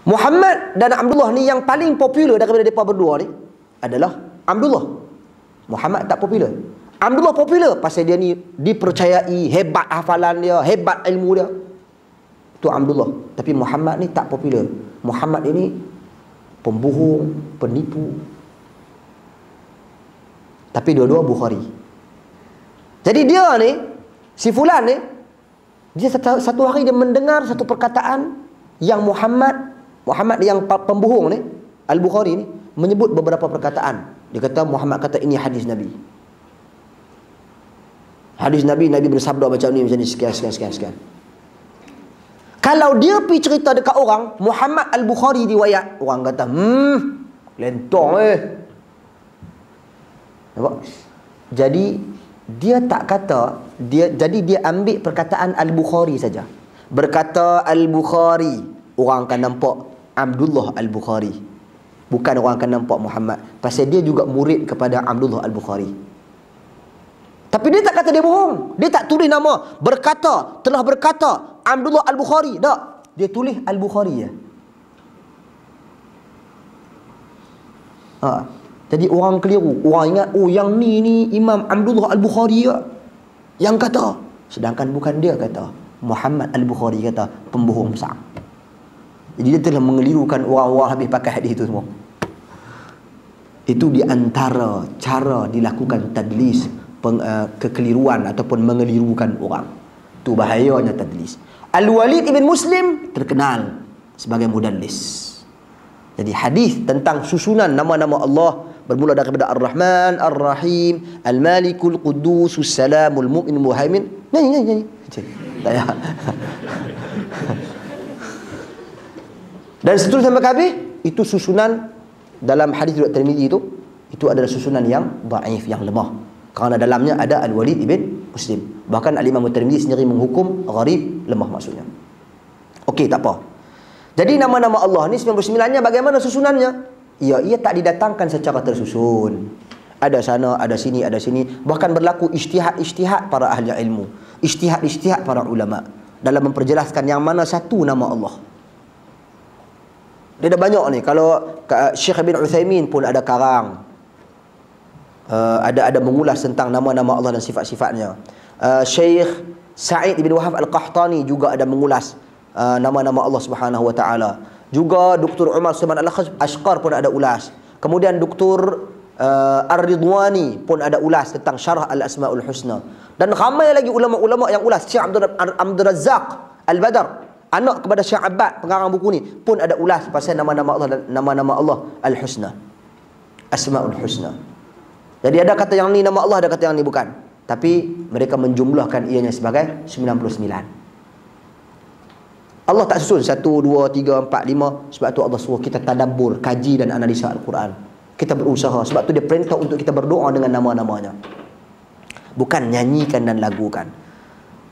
Muhammad dan Abdullah ni yang paling popular daripada mereka berdua ni adalah Abdullah. Muhammad tak popular. Abdullah popular pasal dia ni dipercayai, hebat hafalan dia, hebat ilmu dia. Itu Abdullah. Tapi Muhammad ni tak popular. Muhammad ini pembohong, penipu. Tapi dua-dua Bukhari. Jadi dia ni, si fulan ni, dia satu hari dia mendengar satu perkataan yang Muhammad yang pembohong ni, Al-Bukhari ni, menyebut beberapa perkataan. Dia kata, Muhammad kata ini hadis Nabi. Hadis Nabi, Nabi bersabda macam ni, sekian. Kalau dia pergi cerita dekat orang, Muhammad Al-Bukhari riwayat, orang kata, lentong nampak? Jadi, dia tak kata, jadi dia ambil perkataan Al-Bukhari saja. Berkata Al-Bukhari, orang akan nampak Abdullah Al-Bukhari. Bukan orang akan nampak Muhammad. Pasal dia juga murid kepada Abdullah Al-Bukhari. Tapi dia tak kata dia bohong. Dia tak tulis nama. Telah berkata Abdullah Al-Bukhari. Tak. Dia tulis Al-Bukhari je. Jadi orang keliru. Orang ingat, yang ni Imam Abdullah Al-Bukhari je yang kata. Sedangkan bukan dia kata. Muhammad Al-Bukhari kata, pembohong besar. Jadi dia telah mengelirukan orang-orang habis pakai hadis itu semua. Itu di antara cara dilakukan tadlis, kekeliruan ataupun mengelirukan orang. Itu bahayanya tadlis. Al-Walid ibn Muslim terkenal sebagai mudallis. Jadi hadis tentang susunan nama-nama Allah bermula daripada Ar-Rahman, Ar-Rahim, Al-Malikul Quddus, Salamul Mu'min, Muhaimin. Nyanyi. Tak payah. Dan seterusnya sampai habis, itu susunan dalam hadis riwayat Tirmizi itu adalah susunan yang dhaif, yang lemah. Kerana dalamnya ada Al-Walid ibn Muslim. Bahkan Al-Imam Tirmizi sendiri menghukum gharib, lemah maksudnya. Okey, tak apa. Jadi nama-nama Allah ni 99-nya bagaimana susunannya? Ia tak didatangkan secara tersusun. Ada sana, ada sini, ada sini. Bahkan berlaku ijtihad para ahli ilmu. Ijtihad para ulama dalam memperjelaskan yang mana satu nama Allah. Dia ada banyak ni. Kalau Syekh bin Uthaymin pun ada karang. Ada mengulas tentang nama-nama Allah dan sifat-sifatnya. Syekh Sa'id bin Wahab Al-Qahtani juga ada mengulas nama-nama Allah Subhanahu wa taala. Juga Dr. Umar Sulaiman Al-Ashqar pun ada ulas. Kemudian Dr. Ar-Ridwani pun ada ulas tentang Syarah Al-Asmaul Husna. Dan ramai lagi ulama-ulama yang ulas. Syekh Abdul Razzaq Al-Badar, anak kepada Syekh Abbad, pengarang buku ni, pun ada ulas pasal nama-nama Allah dan nama-nama Allah Al-Husna, Asmaul Husna. Jadi ada kata yang ni nama Allah, ada kata yang ni bukan. Tapi mereka menjumlahkan ianya sebagai 99. Allah tak susun 1, 2, 3, 4, 5. Sebab tu Allah suruh kita tadabbur, kaji dan analisa Al-Quran. Kita berusaha. Sebab tu dia perintah untuk kita berdoa dengan nama-namanya. Bukan nyanyikan dan lagukan.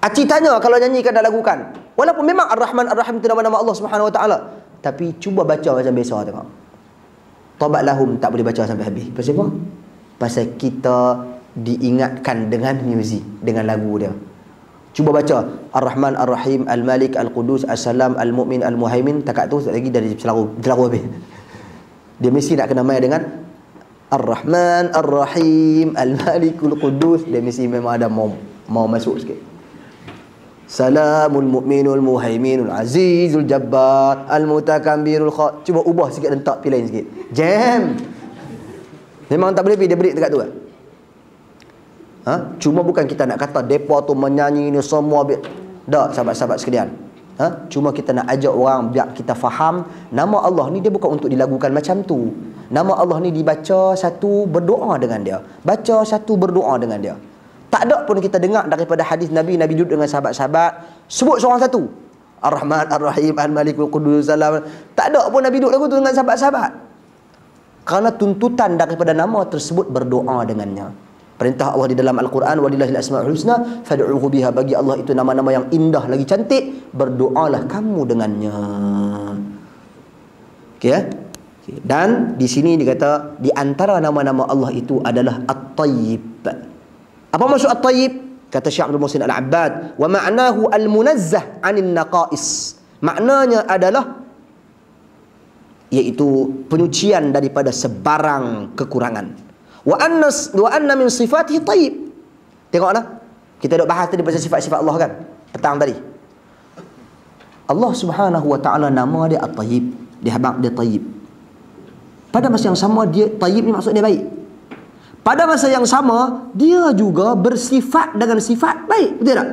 Acik tanya kalau nyanyikan dan lagukan. Walaupun memang Ar-Rahman Ar-Rahim itu nama-nama Allah Subhanahu Wa Taala, tapi cuba baca macam biasa tengok. Taubat lahum tak boleh baca sampai habis. Pasal apa? Pasal kita diingatkan dengan muzik, dengan lagu dia. Cuba baca Ar-Rahman Ar-Rahim, Al-Malik Al-Qudus, As-Salam, Al-Mu'min, Al-Muhaimin. Takat tu lagi dari selaru habis. Dia mesti nak kena main dengan Ar-Rahman Ar-Rahim, Al-Malikul Qudus. Dia mesti memang ada mau masuk sikit. Salamul Mu'minul Muhaiminul Azizul Jabbar Al-Mutakambirul Khat. Cuba ubah sikit, rentak pilih lain sikit. Jam. Memang tak boleh dia break dekat tu kan? Cuma bukan kita nak kata depa tu menyanyi ni semua tak, sahabat-sahabat sekalian. Cuma kita nak ajak orang biar kita faham nama Allah ni dia bukan untuk dilagukan macam tu. Nama Allah ni dibaca satu, berdoa dengan dia. Baca satu, berdoa dengan dia. Tak ada pun kita dengar daripada hadis Nabi duduk dengan sahabat-sahabat sebut seorang satu. Ar-Rahman Ar-Rahim Al-Malikul Qudus Salam. Tak ada pun Nabi duduk lagu tu dengan sahabat-sahabat. Kerana tuntutan daripada nama tersebut berdoa dengannya. Perintah Allah di dalam Al-Quran, walillahil asmaul husna fad'uhu biha, bagi Allah itu nama-nama yang indah lagi cantik, berdoalah kamu dengannya. Okey ya? Okay. Dan di sini dikata di antara nama-nama Allah itu adalah At-Tayyib. Apa maksud At-Tayyib? Kata Syekh Abdul Muhsin Al-Abbad, wa ma'nahu al-munazzah 'anil naqais. Maknanya adalah iaitu penyucian daripada sebarang kekurangan. Wa anna min sifatihi tayyib. Tengoklah. Kita duk bahas tadi pasal sifat-sifat Allah kan? Petang tadi. Allah Subhanahu wa taala nama dia At-Tayyib. Dia tayyib. Pada masa yang sama dia tayyib ni maksud dia baik. Pada masa yang sama dia juga bersifat dengan sifat baik. Betul tak?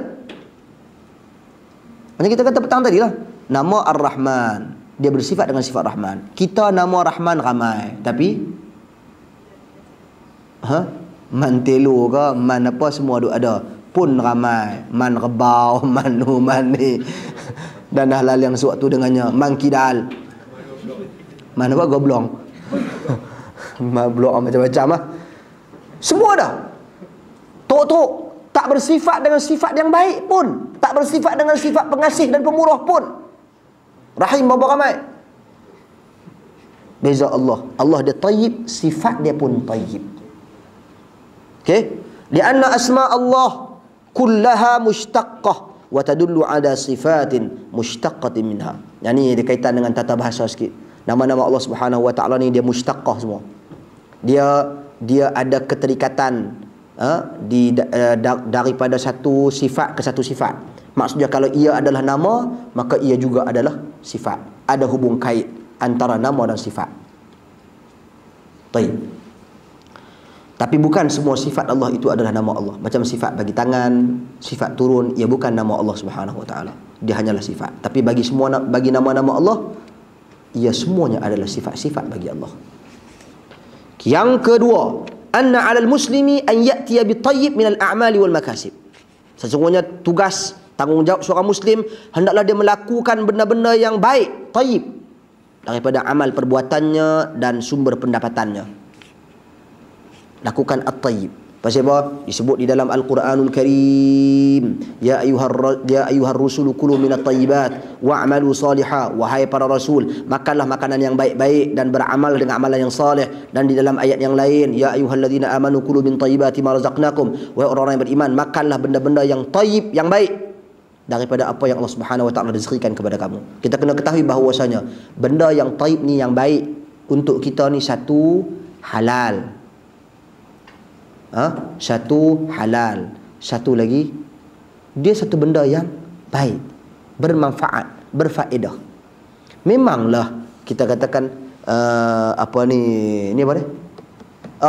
Macam kita kata petang tadi lah. Nama Ar-Rahman. Dia bersifat dengan sifat Rahman. Kita nama Rahman ramai. Tapi man telo ke, man apa semua ada. Pun ramai. Man rebau, man ni. Dan dah yang sewaktu dengannya. Man kidal. Man apa? Goblong. Man blok macam-macam lah. Semua dah. Tok-tok. Tak bersifat dengan sifat yang baik pun. Tak bersifat dengan sifat pengasih dan pemurah pun. Rahim berapa ramai. Beza Allah. Allah dia tayyib, sifat dia pun tayyib. Okey? Lianna asma Allah kullaha mushtaqqah wa tadullu ala sifatin mushtaqqatin minha. Yang ni ada kaitan dengan tata bahasa sikit. Nama-nama Allah Subhanahu wa taala ni dia mushtaqqah semua. Dia ada keterikatan daripada satu sifat ke satu sifat. Maksudnya kalau ia adalah nama, maka ia juga adalah sifat. Ada hubung kait antara nama dan sifat. Baik. Tapi bukan semua sifat Allah itu adalah nama Allah. Macam sifat bagi tangan, sifat turun, ia bukan nama Allah Subhanahu wa taala. Dia hanyalah sifat. Tapi bagi nama-nama Allah, ia semuanya adalah sifat-sifat bagi Allah. Yang kedua, anna 'alal muslimi an ya'tiya bi tayyib min al-a'mali wal makasib. Sesungguhnya tugas tanggungjawab seorang muslim hendaklah dia melakukan benda-benda yang baik, tayyib, daripada amal perbuatannya dan sumber pendapatannya. Lakukan at-tayyib. Pasal apa? Disebut di dalam Al-Quranul Karim, ya ayyuhar rusulu kulu minat tayyibat wa'malu salihah. Wahai para rasul, makanlah makanan yang baik-baik dan beramal dengan amalan yang salih. Dan di dalam ayat yang lain, ya ayyuhalladzina amanu kulu min tayyibati ma razaqnakum. Wahai orang-orang yang beriman, makanlah benda-benda yang tayyib, yang baik daripada apa yang Allah Subhanahu wa taala rizkikan kepada kamu. Kita kena ketahui bahawasanya benda yang tayyib ni, yang baik untuk kita ni, satu halal. Satu halal, satu lagi dia satu benda yang baik, bermanfaat, berfaedah. Memanglah kita katakan apa ni apa dia?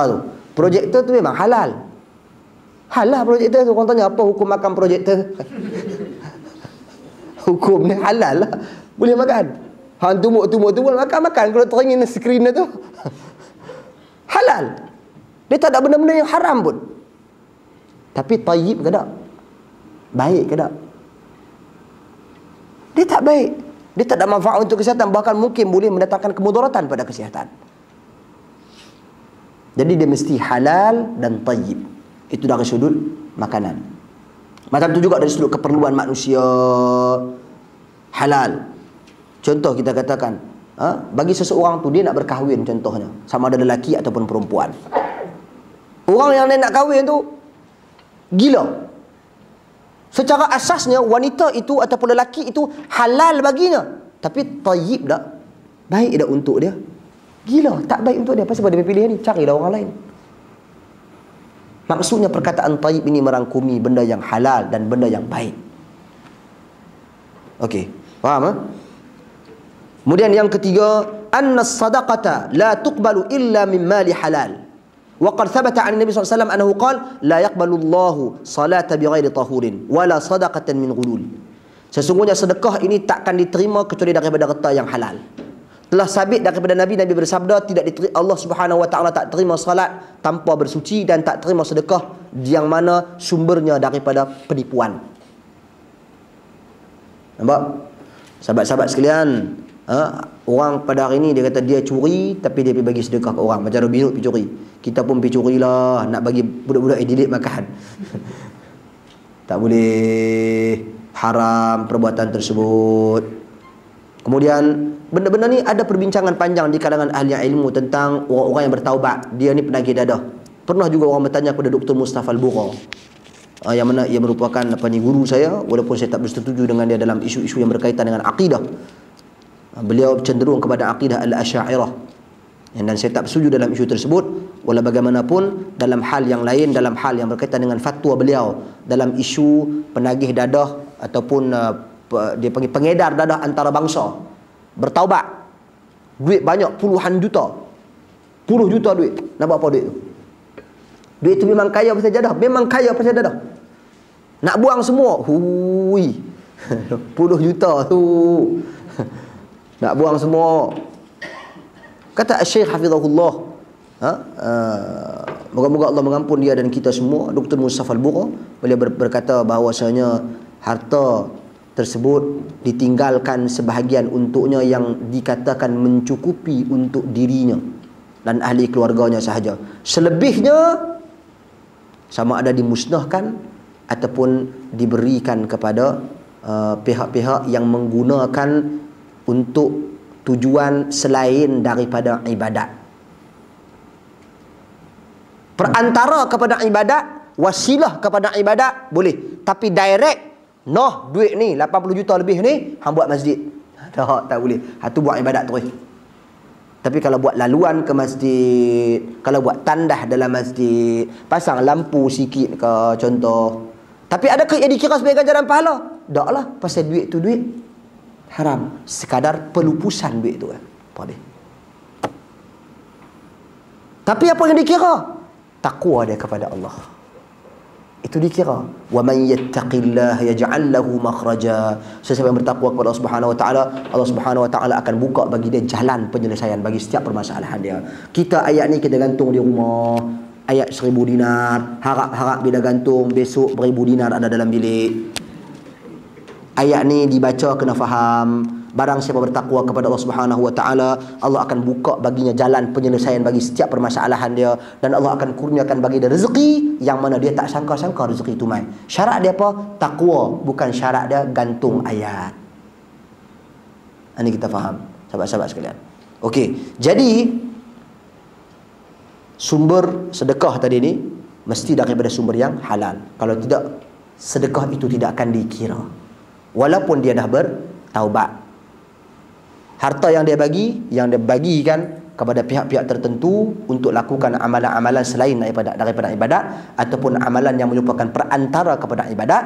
Tu projektor tu memang halal. Halal projektor tu. Orang tanya apa hukum makan projektor? Hukum ni halal lah. Boleh makan. Hang tumbuk makan. Kalau teringin skrin tu halal. Dia tak ada benda-benda yang haram pun. Tapi tayyib ke tak? Baik ke tak? Dia tak baik. Dia tak ada manfaat untuk kesihatan. Bahkan mungkin boleh mendatangkan kemudaratan pada kesihatan. Jadi dia mesti halal dan tayyib. Itu dari sudut makanan. Macam tu juga dari sudut keperluan manusia, halal. Contoh kita katakan, bagi seseorang tu dia nak berkahwin contohnya, sama ada lelaki ataupun perempuan. Orang yang dia nak kahwin tu gila. Secara asasnya wanita itu ataupun lelaki itu halal baginya. Tapi tayyib tak? Baik tak untuk dia? Gila, tak baik untuk dia. Pasal dia pilih ni, carilah orang lain. Maksudnya perkataan tayyib ini merangkumi benda yang halal dan benda yang baik. Okey, faham? Kemudian yang ketiga, anna as-sadaqata la tuqbalu illa min mali halal. Wa qad thabata 'an Nabi sallallahu alaihi wasallam annahu qala la yaqbalu Allahu salata bighairi tahurin wala sadaqatan min ghulul. Sesungguhnya sedekah ini takkan diterima kecuali daripada harta yang halal. Telah sabit daripada Nabi bersabda, tidak diterima, Allah Subhanahu wa taala tak terima salat tanpa bersuci dan tak terima sedekah yang mana sumbernya daripada penipuan. Nampak? Sahabat-sahabat sekalian, orang pada hari ini dia kata dia curi tapi dia pergi bagi sedekah ke orang. Macam Robin Hood pergi curi. Kita pun pergi curilah nak bagi budak-budak edilit makan. Tak boleh, haram perbuatan tersebut. Kemudian benda-benda ni ada perbincangan panjang di kalangan ahli ilmu tentang orang-orang yang bertaubat. Dia ni penagih dadah. Pernah juga orang bertanya kepada Dr. Mustafa Al-Bura, yang mana ia merupakan guru saya, walaupun saya tak bersetuju dengan dia dalam isu-isu yang berkaitan dengan akidah. Beliau cenderung kepada akidah al-Asy'ariyah. Dan saya tak setuju dalam isu tersebut. Walau bagaimanapun, dalam hal yang lain, dalam hal yang berkaitan dengan fatwa beliau dalam isu penagih dadah ataupun dia panggil pengedar dadah antara bangsa, bertaubat, duit banyak puluhan juta, 10 juta duit. Nak buat apa duit tu? Duit tu memang kaya pasal jadah, memang kaya pasal dadah. Nak buang semua, hui 10 juta tu nak buang semua. Kata Syekh Hafizahullah, moga-moga Allah mengampun dia dan kita semua, Dr. Mustafa Al-Bura, beliau berkata bahawasanya harta tersebut ditinggalkan sebahagian untuknya yang dikatakan mencukupi untuk dirinya dan ahli keluarganya sahaja. Selebihnya sama ada dimusnahkan ataupun diberikan kepada pihak-pihak yang menggunakan untuk tujuan selain daripada ibadat. Perantara kepada ibadat, wasilah kepada ibadat boleh, tapi direct duit ni 80 juta lebih ni hang buat masjid, tak boleh. Tu buat ibadat terus. Tapi kalau buat laluan ke masjid, kalau buat tandah dalam masjid, pasang lampu sikit ke contoh, tapi adakah ia dikira sebagai ganjaran pahala? Taklah, pasal duit tu duit haram, sekadar pelupusan duit tu kan. Apa dia? Tapi apa yang dikira? Takwa dia kepada Allah. Itu dikira. Wa man yattaqillaha yaj'al lahu makhraja. Sesiapa yang bertakwa kepada Allah Subhanahu wa taala, Allah Subhanahu wa taala akan buka bagi dia jalan penyelesaian bagi setiap permasalahan dia. Kita ayat ni kita gantung di rumah, ayat 1000 dinar, harap-harap bila gantung besok 1000 dinar ada dalam bilik. Ayat ni dibaca kena faham. Barang siapa bertakwa kepada Allah Subhanahu wa taala, Allah akan buka baginya jalan penyelesaian bagi setiap permasalahan dia, dan Allah akan kurniakan bagi dia rezeki yang mana dia tak sangka-sangka rezeki itu mai. Syarat dia apa? Takwa, bukan syarat dia gantung ayat. Ini kita faham, sahabat-sahabat sekalian. Okey, jadi sumber sedekah tadi ni mesti daripada sumber yang halal. Kalau tidak, sedekah itu tidak akan dikira walaupun dia dah bertaubat. Harta yang dia bagikan kepada pihak-pihak tertentu untuk lakukan amalan-amalan selain daripada ibadat ataupun amalan yang merupakan perantara kepada ibadat,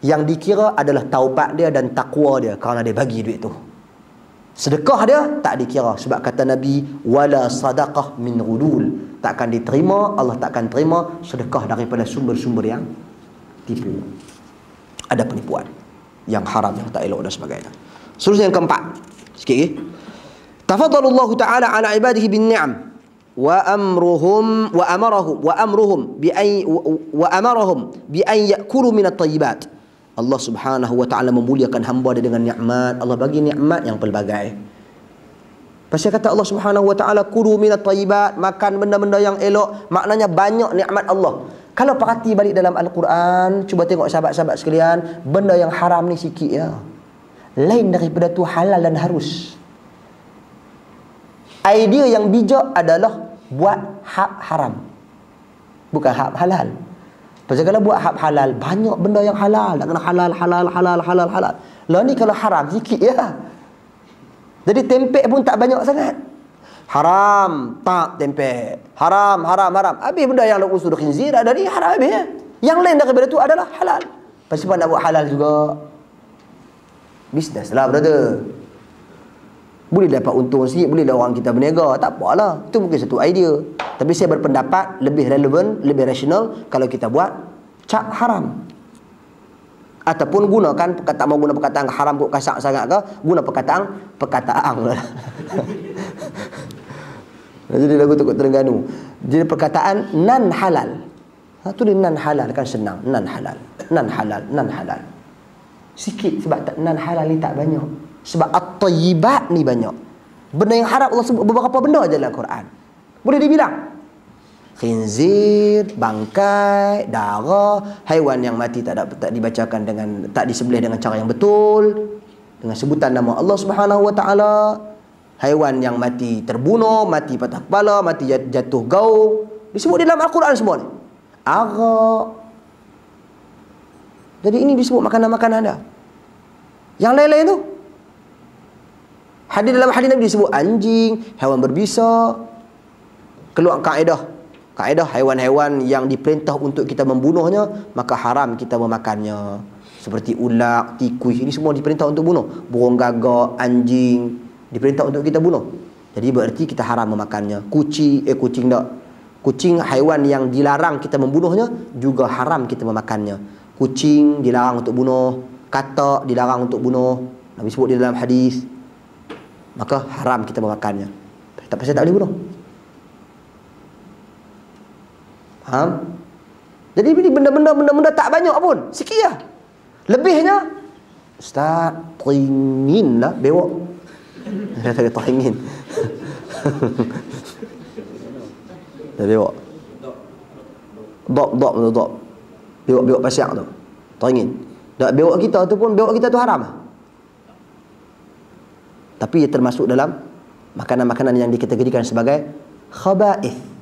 yang dikira adalah taubat dia dan takwa dia kerana dia bagi duit tu. Sedekah dia tak dikira, sebab kata Nabi, wala sadaqah min ghulul, takkan diterima, Allah takkan terima sedekah daripada sumber-sumber yang tipu, ada penipuan yang haram, yang tak elok dan sebagainya. Seterusnya yang keempat, sikit lagi. Tafaddalallahu ta'ala ala ibadihi bin ni'am wa amarahum bi an ya'kulu min at-tayyibat. Allah Subhanahu wa ta'ala memuliakan hamba dia dengan nikmat. Allah bagi nikmat yang pelbagai. Pasal kata Allah Subhanahu wa ta'ala, kulu min at-tayyibat, makan benda-benda yang elok, maknanya banyak nikmat Allah. Kalau perhati balik dalam Al-Quran, cuba tengok sahabat-sahabat sekalian, benda yang haram ni sikit ya. Lain daripada tu halal dan harus. Idea yang bijak adalah buat hak haram, bukan hak halal. Pasal kalau buat hak halal, banyak benda yang halal. Tak kena halal. Lah ni kalau haram sikit ya. Jadi tempek pun tak banyak sangat. Haram, tak tempek. Haram. Habis benda yang usul khinzir ada ni haram habis ya. Yang lain daripada tu adalah halal. Pasal nak buat halal juga, bisnes lah brother. Boleh dapat untung sikit, boleh orang kita berniaga, tak apalah. Itu mungkin satu idea. Tapi saya berpendapat lebih relevan, lebih rasional kalau kita buat cap haram. Ataupun gunakan perkataan, mau guna perkataan haram kok kasar sangat ke, guna perkataan lah. Jadi lagu Tukuk Terengganu. Jadi perkataan nan halal. Tu dia nan halal kan senang. Nan halal. Sikit sebab nan halal ni tak banyak. Sebab at-tayyibat ni banyak. Benda yang haram Allah sebut beberapa benda je dalam Quran. Boleh dibilang. Khinzir, bangkai, darah, haiwan yang mati tak dibacakan dengan, tak disembelih dengan cara yang betul, dengan sebutan nama Allah Subhanahu wa taala. Haiwan yang mati terbunuh, mati patah kepala, mati jatuh gaung, disebut di dalam Al-Quran semua ni. Arak. Jadi ini disebut makanan-makanan dah. Yang lain-lain tu Dalam hadis Nabi disebut anjing, haiwan berbisa. Keluar kaedah haiwan-haiwan yang diperintah untuk kita membunuhnya, maka haram kita memakannya. Seperti ular, tikus, ini semua diperintah untuk bunuh. Burung gagak, anjing, diperintah untuk kita bunuh. Jadi berarti kita haram memakannya. Kucing haiwan yang dilarang kita membunuhnya, juga haram kita memakannya. Kucing dilarang untuk bunuh, katak dilarang untuk bunuh. Nabi sebut di dalam hadis. Maka haram kita memakannya. Tak pasal tak boleh bunuh. Faham? Jadi ini benda-benda tak banyak pun, sikit lah. Lebihnya ustaz teringin lah bewak. Saya tak teringin. Dah bewak. Dok. Bewak pasyak tu. Teringin. Dak bewak kita tu pun, bewak kita tu haram. Tapi ia termasuk dalam makanan-makanan yang dikategorikan sebagai khaba'ith.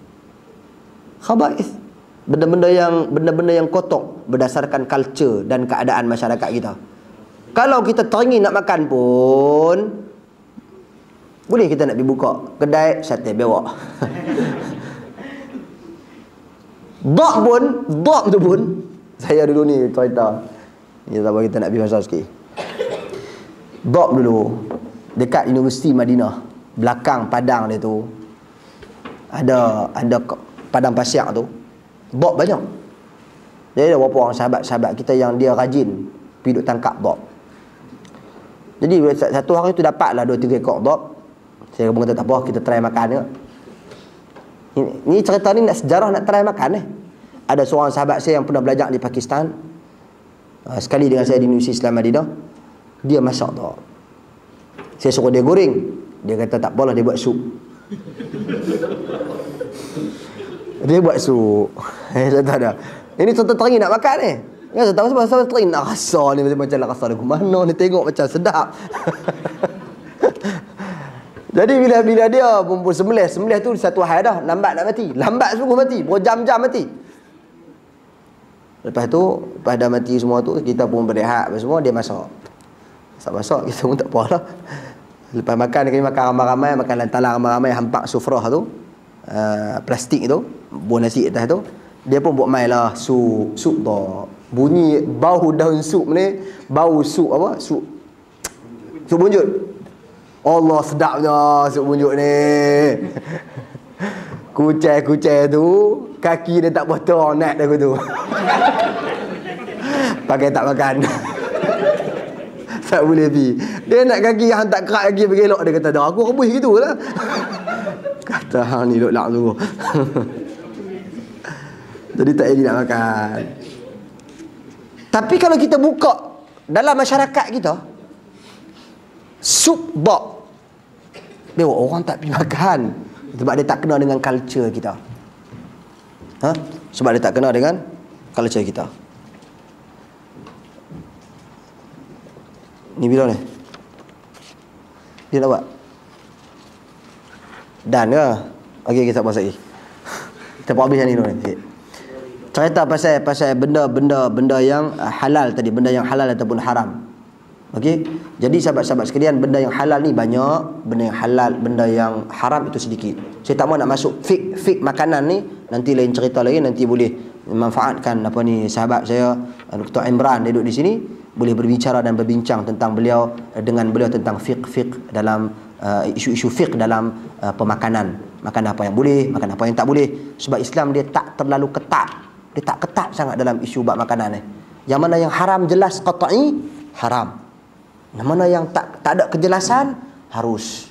Benda-benda yang kotor berdasarkan culture dan keadaan masyarakat kita. Kalau kita teringin nak makan pun, boleh kita nak pergi buka kedai sate bewak. Dok tu pun saya dulu ni cerita. Ni tak apa, kita nak pergi pasal sikit. Dok dulu dekat Universiti Madinah, belakang padang dia tu ada padang pasir tu, dok banyak. Jadi ada beberapa orang sahabat kita yang dia rajin pergi duk tangkap dok. Jadi satu hari tu dapatlah 2-3 ekor dok. Saya pun kata tak apa, kita try makan je. Ini cerita ni nak sejarah nak try makan Ada seorang sahabat saya yang pernah belajar di Pakistan, sekali dengan saya di Universiti Islam Madinah, dia masak dok. Saya suruh dia goreng, dia kata tak apalah, dia buat sup. Dia buat sup. Saya tak ada. Ini contoh teringin nak makan ni. Kan saya tahu sebab teringin nak rasa ni macam nak rasa lagu mana ni, tengok macam sedap. Jadi bila dia pun sembelih tu satu hari dah lambat nak mati. Lambat sungguh mati, berjam-jam mati. Lepas dah mati semua tu, kita pun berehat semua, dia masak. Masak kita pun tak apalah. Lepas makan kami makan ramai-ramai, makan lantalan ramai-ramai, hampak sufrah tu. Plastik tu, buah nasi atas tu, dia pun buat main lah sup tu. Bunyi bau daun sup ni, bau sup apa? Sup bunjut. Allah sedapnya sup bunjut ni. Kucai tu kaki dia tak potong, nak dah tu. Pakai tak makan. Tak boleh pi. Dia nak kaki yang tak kerak lagi pergi elok, dia kata dah aku rebus gitulah. Kata hang ni lok tu. Jadi tak jadi nak makan. Tapi kalau kita buka dalam masyarakat kita, sup bok, dia orang tak pergi makan sebab dia tak kena dengan culture kita. Sebab dia tak kena dengan culture kita. Ni bila ni? Dia nak buat? Dan ke? Okey, kita buat lagi. Kita buat habis yang ni dulu ni. Cerita pasal benda yang halal tadi, benda yang halal ataupun haram. Okey. Jadi sahabat-sahabat sekalian, benda yang halal ni banyak, benda yang halal, benda yang haram itu sedikit. Saya tak mahu nak masuk fik makanan ni, nanti lain cerita lagi, nanti boleh memanfaatkan sahabat saya Dr. Imran, dia duduk di sini, boleh berbicara dan berbincang tentang dengan beliau tentang fiqh dalam isu-isu fiqh dalam pemakanan. Makan apa yang boleh, makan apa yang tak boleh. Sebab Islam dia tak terlalu ketat. Dia tak ketat sangat dalam isu bab makanan ni. Yang mana yang haram jelas qat'i haram. Yang mana yang tak ada kejelasan harus.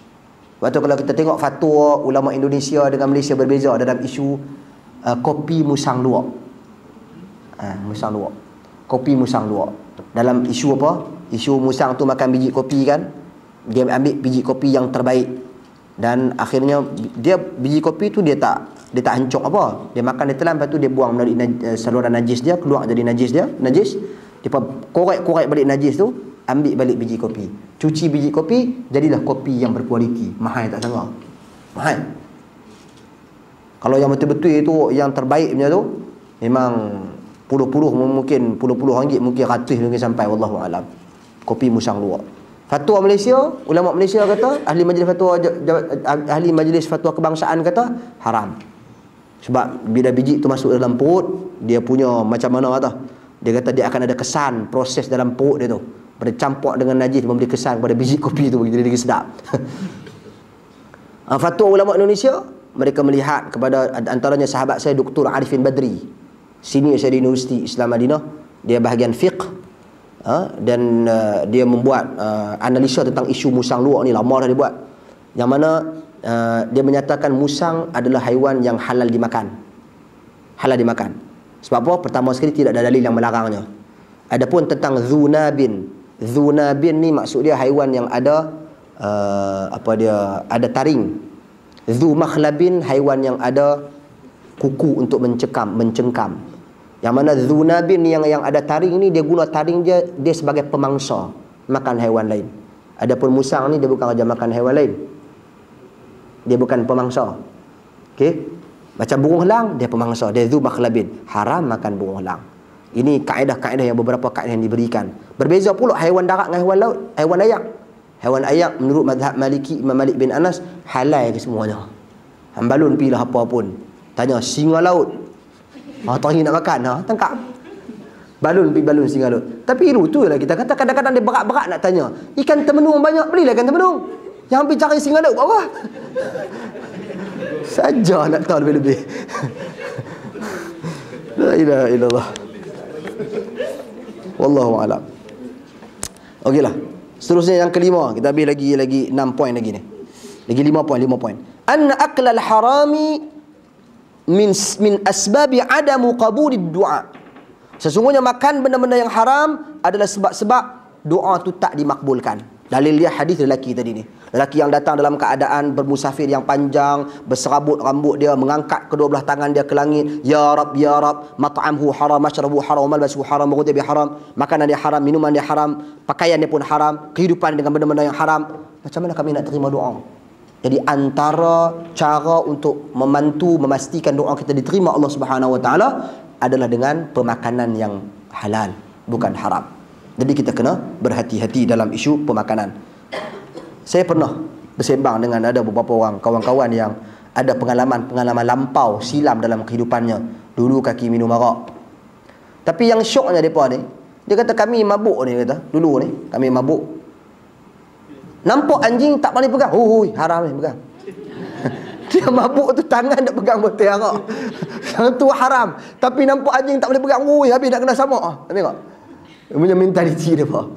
Sebab tu kalau kita tengok fatwa ulama Indonesia dengan Malaysia berbeza dalam isu kopi musang luwak. Musang luwak. Kopi musang luwak. Dalam isu apa? Isu musang tu makan biji kopi kan. Dia ambil biji kopi yang terbaik. Dan akhirnya dia biji kopi tu dia tak hancur apa. Dia makan, dia telan, lepas tu dia buang melalui saluran najis dia, keluar jadi najis. Dia korek balik najis tu, ambil balik biji kopi. Cuci biji kopi, jadilah kopi yang berkualiti. Mahal tak sangka. Mahal. Kalau yang betul-betul itu yang terbaik punya tu, memang puluh-puluh ringgit, mungkin ratus mungkin sampai, wallahu alam. Kopi musang luwak. Fatwa Malaysia, ulama Malaysia kata, ahli majlis fatwa kebangsaan kata haram. Sebab bila biji tu masuk dalam perut, dia punya macam mana kata? Dia kata dia akan ada kesan proses dalam perut dia tu. Bercampur dengan najis memberi kesan pada biji kopi tu, jadi lagi sedap. Fatwa ulama Indonesia, mereka melihat kepada antaranya sahabat saya Dr. Arifin Badri, senior saya di Universiti Islam Madinah, dia bahagian fiqh. Dan dia membuat analisa tentang isu musang luwak ni, lama dah dia buat. Yang mana dia menyatakan musang adalah haiwan yang halal dimakan. Halal dimakan. Sebab apa? Pertama sekali tidak ada dalil yang melarangnya. Adapun tentang dzunabin. Dzunabin ni maksud dia haiwan yang ada ada taring. Dzu makhlabin haiwan yang ada kuku untuk mencengkam. Yang mana dzunabin yang ada taring ni, dia guna taring dia sebagai pemangsa makan haiwan lain. Adapun musang ni dia bukan raja makan haiwan lain. Dia bukan pemangsa. Okey? Macam burung elang, dia pemangsa. Dia dzu makhlabin, haram makan burung elang. Ini kaedah-kaedah yang beberapa kaedah yang diberikan. Berbeza pula haiwan darat dengan haiwan laut, haiwan ayak. Haiwan ayak menurut mazhab Maliki, Imam Malik bin Anas, halal ke semuanya. Hambalun pilah apa pun. Tanya singa laut. Tadi nak makan, tangkap. Balun singa laut. Tapi itu lah kita kata, kadang-kadang dia berat-berat nak tanya. Ikan temenung banyak, belilah ikan temenung. Yang pergi cari singa laut buat apa? Saja nak tahu lebih-lebih. La ilaha illallah. Wallahu a'lam. Okeylah. Seterusnya yang kelima, kita habis lagi 6 poin lagi ni. Lagi 5 poin. Anna aqlal harami min asbabi adamu qabulid du'a. Sesungguhnya makan benda-benda yang haram adalah sebab-sebab doa tu tak dimakbulkan. Dalil dia hadis lelaki tadi ni. Lelaki yang datang dalam keadaan bermusafir yang panjang, berserabut rambut dia, mengangkat kedua belah tangan dia ke langit, ya rab mat'amhu haram, mashrabuhu haram, malbasuhu haram, maghudhi bi haram, makanan dia haram, minuman dia haram, pakaian dia pun haram, kehidupan dengan benda-benda yang haram. Macam mana kami nak terima doa? Jadi antara cara untuk membantu memastikan doa kita diterima Allah Subhanahu Wa Taala adalah dengan pemakanan yang halal, bukan haram. Jadi kita kena berhati-hati dalam isu pemakanan. Saya pernah bersembang dengan ada beberapa orang kawan-kawan yang ada pengalaman lampau silam dalam kehidupannya. Dulu kaki minum arak. Tapi yang syoknya depa ni, dia kata kami mabuk ni, kata dulu ni kami mabuk. Nampak anjing tak boleh pegang. Haram ni pegang. Dia mabuk tu tangan nak pegang botol arak. Yang tu haram. Tapi nampak anjing tak boleh pegang. Habis nak kena samak. Tengok. Dia punya mentaliti dia apa.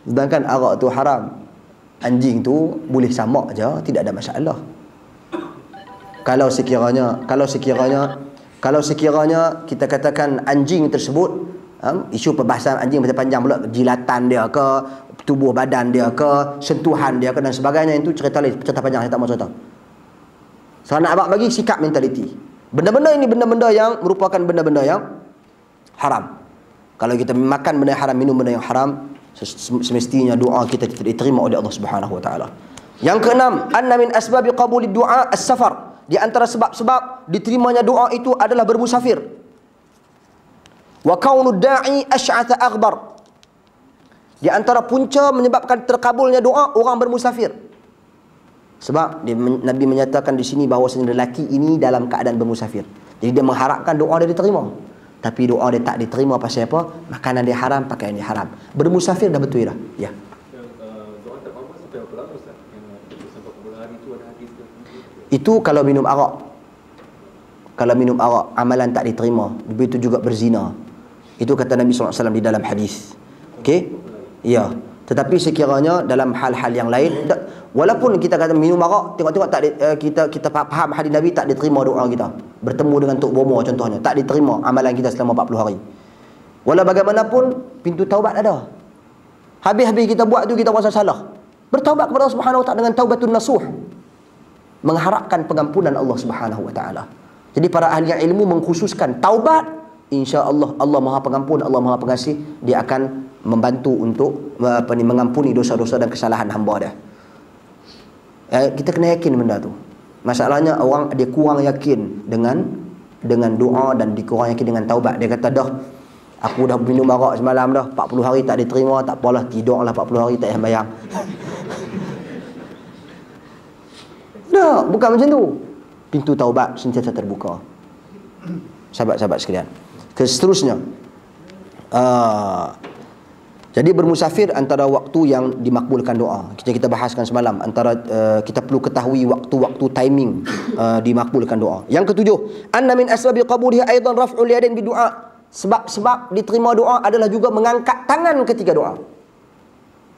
Sedangkan arak tu haram. Anjing tu boleh samak je, tidak ada masalah. Kalau sekiranya kita katakan anjing tersebut, isu perbahasan anjing panjang pula, jilatan dia ke, tubuh badan dia ke, sentuhan dia ke dan sebagainya, itu cerita panjang, saya tak mau cerita. So nak abang bagi sikap mentaliti. Benda-benda ini benda-benda yang merupakan benda-benda yang haram. Kalau kita makan benda yang haram, minum benda yang haram, semestinya doa kita tidak diterima oleh Allah Subhanahu Wa Taala. Yang keenam, anna min asbabi qabulid du'a as-safar. Di antara sebab-sebab diterimanya doa itu adalah bermusafir. Wa kaunud da'i asy'atha aghbar. Di antara punca menyebabkan terkabulnya doa orang bermusafir. Sebab Nabi menyatakan di sini bahawasanya lelaki ini dalam keadaan bermusafir. Jadi dia mengharapkan doa dia diterima. Tapi doa dia tak diterima pasal apa? Makanan dia haram, pakaian dia haram. Bermusafir dah betul dah. Ya. Itu kalau minum arak. Kalau minum arak, amalan tak diterima. Begitu juga berzina. Itu kata Nabi SAW di dalam hadis. Okey? Ya. Tetapi sekiranya dalam hal-hal yang lain, walaupun kita kata minum arak, tengok-tengok tak kita faham hadis Nabi, tak diterima doa kita. Bertemu dengan Tok Bomo contohnya, tak diterima amalan kita selama 40 hari. Walau bagaimanapun pintu taubat ada. Habis-habis kita buat tu kita rasa salah. Bertaubat kepada Allah Subhanahu Wa Taala dengan taubatun nasuh. Mengharapkan pengampunan Allah Subhanahu Wa Taala. Jadi para ahli ilmu mengkhususkan taubat, insya-Allah Allah Maha Pengampun, Allah Maha Pengasih, dia akan membantu untuk mengampuni dosa-dosa dan kesalahan hamba dia. Kita kena yakin benda tu. Masalahnya orang dia kurang yakin dengan doa dan dia kurang yakin dengan taubat. Dia kata dah Aku dah minum arak semalam dah, 40 hari tak diterima, tak apalah, tidurlah 40 hari tak payah bayar. Tak, bukan macam tu. Pintu taubat sentiasa terbuka. Sahabat-sahabat sekalian. Seterusnya, jadi bermusafir antara waktu yang dimakbulkan doa. Kita bahaskan semalam, antara kita perlu ketahui waktu-waktu timing dimakbulkan doa. Yang ketujuh, anna min asbabi qabulihi aidan raf'ul yadain bidu'a. Sebab diterima doa adalah juga mengangkat tangan ketika doa.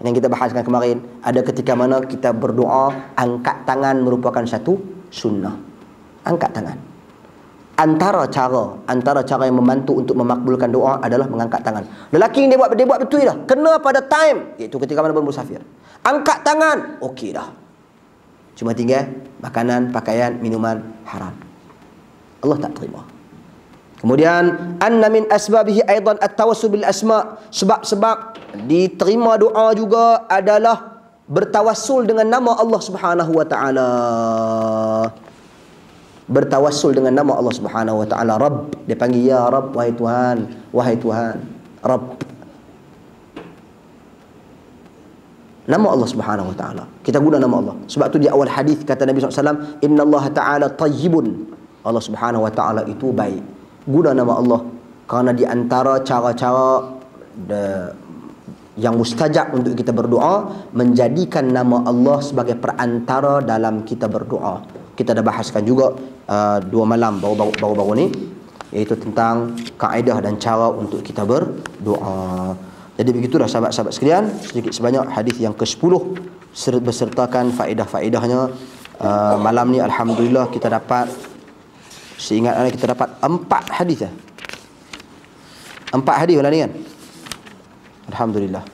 Yang kita bahaskan kemarin, ada ketika mana kita berdoa, angkat tangan merupakan satu sunnah. Angkat tangan. Antara cara yang membantu untuk memakbulkan doa adalah mengangkat tangan. Lelaki yang dia buat betul dah. Kena pada time, iaitu ketika mana bermusafir. Angkat tangan, okey dah. Cuma tinggal makanan, pakaian, minuman haram. Allah tak terima. Kemudian anna min asbabihi aidan at-tawassul bil asma. Sebab diterima doa juga adalah bertawassul dengan nama Allah Subhanahu wa taala. Bertawassul dengan nama Allah Subhanahu wa taala. Rabb, dia panggil ya Rabb, wahai Tuhan, wahai Tuhan, Rabb. Nama Allah Subhanahu wa taala. Kita guna nama Allah. Sebab tu di awal hadis kata Nabi SAW, innallaha ta'ala tayyibun. Allah Subhanahu wa taala itu baik. Guna nama Allah kerana di antara cara-cara yang mustajab untuk kita berdoa, menjadikan nama Allah sebagai perantara dalam kita berdoa. Kita dah bahaskan juga 2 malam baru-baru ni, iaitu tentang kaedah dan cara untuk kita berdoa. Jadi begitulah sahabat-sahabat sekalian, sedikit sebanyak hadis yang ke-10 besertakan faedah-faedahnya. Malam ni alhamdulillah kita dapat, seingat saya kita dapat 4 hadis ya. 4 hadis malam ni kan. Alhamdulillah.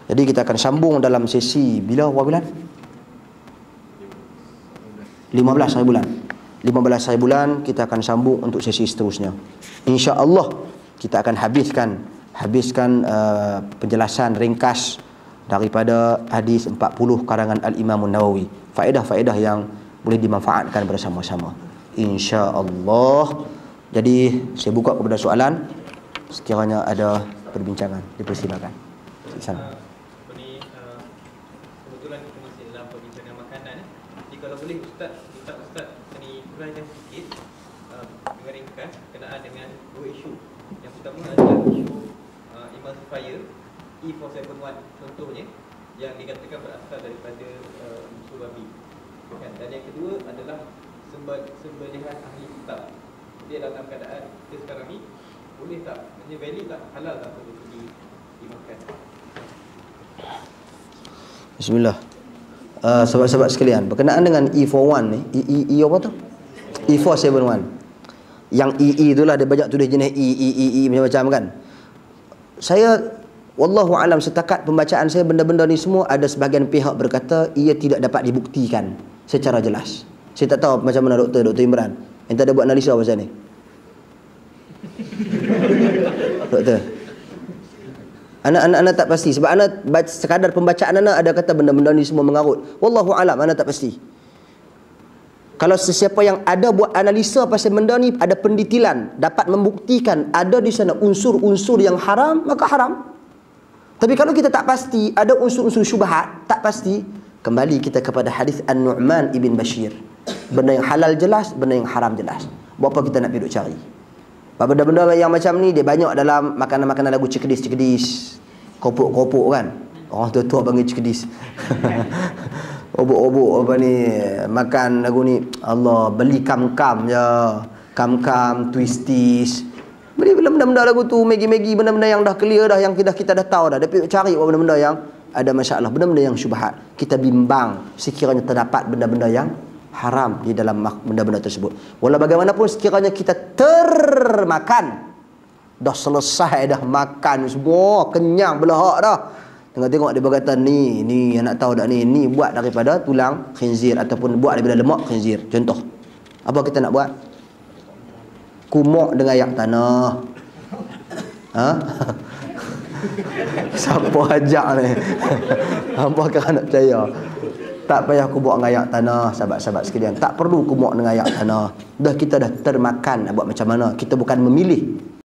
Jadi kita akan sambung dalam sesi bila berapa bulan? 15 hari bulan. 15 hari bulan kita akan sambung untuk sesi seterusnya. Insya-Allah kita akan habiskan penjelasan ringkas daripada hadis 40 karangan Al-Imam An-Nawawi. Faedah-faedah yang boleh dimanfaatkan bersama-sama. Insya-Allah. Jadi saya buka kepada soalan. Sekiranya ada perbincangan, dipersilakan. Di sana. Kebetulan kita masih dalam perbincangan makanan. Jadi kalau boleh Ustaz ni uraikan sikit dengan ringkas berkenaan dengan 2 isu. Yang pertama adalah isu emulsifier E471 contohnya yang dikatakan berasal daripada unsur babi. Dan yang kedua adalah sembelihan ahli kitab. Dia dalam keadaan kita sekarang ni boleh tak, hanya valid tak, halal tak untuk dimakan. Bismillah. Sahabat-sahabat sekalian, berkenaan dengan E41 ni, E apa tu? E471. Yang EE itulah dia banyak tulis jenis E macam-macam kan. Saya wallahu alam, setakat pembacaan saya benda-benda ni semua, ada sebahagian pihak berkata ia tidak dapat dibuktikan secara jelas. Saya tak tahu macam mana Dr. Imran. Ente ada buat analisa pasal ni? Doktor, Anak tak pasti. Sebab anak sekadar pembacaan anak ada kata benda-benda ni semua mengarut. Wallahu alam, anak tak pasti. Kalau sesiapa yang ada buat analisa pasal benda ni, ada pendetilan, dapat membuktikan ada di sana unsur-unsur yang haram, maka haram. Tapi kalau kita tak pasti, ada unsur-unsur syubhat, tak pasti, kembali kita kepada hadis An-Nu'man ibn Bashir. Benda yang halal jelas, benda yang haram jelas. Buat apa kita nak pergi duk cari? Benda-benda yang macam ni dia banyak dalam makanan-makanan lagu cekedis. Kopok-kopok kan. Orang tua-tua panggil cekedis. Obok-obok apa ni, makan lagu ni. Allah, beli kam-kam je. Kam-kam, twisties. Beli benda-benda lagu tu, Maggi-Maggi, benda-benda yang dah clear dah, yang kita dah tahu dah. Tapi cari benda-benda yang ada masalah, benda-benda yang syubhat. Kita bimbang sekiranya terdapat benda-benda yang haram di dalam benda-benda tersebut. Walau bagaimanapun sekiranya kita termakan, dah selesai dah makan semua, kenyang belahak dah. Tengok dia berkata ni nak tahu tak ni buat daripada tulang khinzir ataupun buat daripada lemak khinzir. Contoh. Apa kita nak buat? Kumok dengan ayak tanah. Ha? Siapa ajak ni? Hampa kan nak percaya. Tak payah kubuk dengan ayak tanah, sahabat-sahabat sekalian. Tak perlu kubuk dengan ayak tanah. Kita dah termakan, nak buat macam mana? Kita bukan memilih